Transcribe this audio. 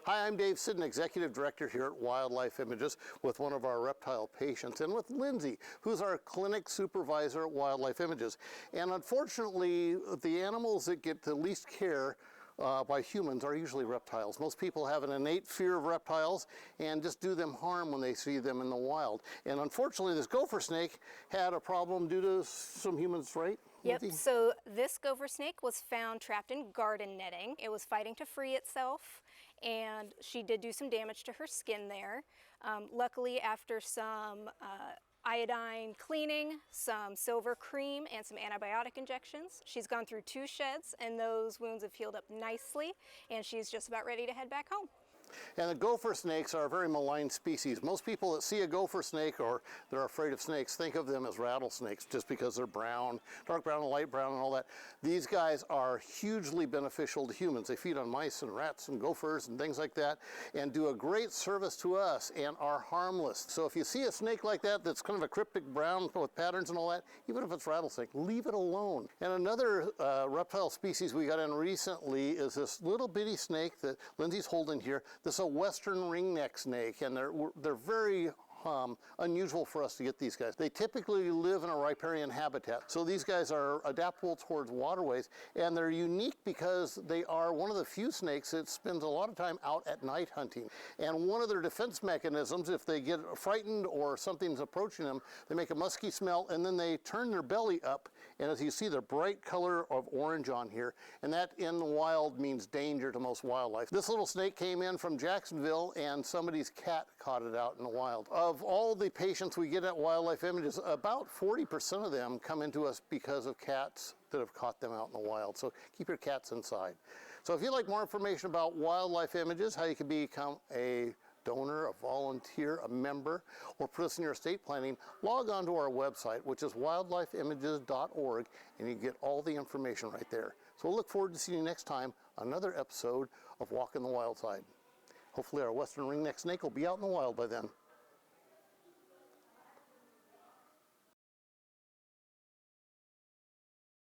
Hi, I'm Dave Siddon, Executive Director here at Wildlife Images with one of our reptile patients, and with Lindsay, who's our clinic supervisor at Wildlife Images. And unfortunately, the animals that get the least care by humans are usually reptiles. Most people have an innate fear of reptiles and just do them harm when they see them in the wild. And unfortunately, this gopher snake had a problem due to some humans, right? Yep, so this gopher snake was found trapped in garden netting. It was fighting to free itself, and she did do some damage to her skin there. Luckily, after some iodine cleaning, some silver cream, and some antibiotic injections, she's gone through 2 sheds, and those wounds have healed up nicely, and she's just about ready to head back home. And the gopher snakes are a very maligned species. Most people that see a gopher snake or they're afraid of snakes think of them as rattlesnakes just because they're brown, dark brown and light brown and all that. These guys are hugely beneficial to humans. They feed on mice and rats and gophers and things like that and do a great service to us and are harmless. So if you see a snake like that that's kind of a cryptic brown with patterns and all that, even if it's rattlesnake, leave it alone. And another reptile species we got in recently is this little bitty snake that Lindsay's holding here. This is a western ringneck snake, and they're very unusual for us to get these guys. They typically live in a riparian habitat, so these guys are adaptable towards waterways, and they're unique because they are one of the few snakes that spends a lot of time out at night hunting. And one of their defense mechanisms, if they get frightened or something's approaching them, they make a musky smell, and then they turn their belly up, and as you see, the bright color of orange on here, and that in the wild means danger to most wildlife. This little snake came in from Jacksonville, and somebody's cat caught it out in the wild. Of all the patients we get at Wildlife Images, about 40% of them come into us because of cats that have caught them out in the wild. So keep your cats inside. So if you'd like more information about Wildlife Images, how you can become a donor, a volunteer, a member, or put us in your estate planning, log on to our website, which is wildlifeimages.org, and you get all the information right there. So we'll look forward to seeing you next time on another episode of Walking the Wild Side. Hopefully our western ringneck snake will be out in the wild by then.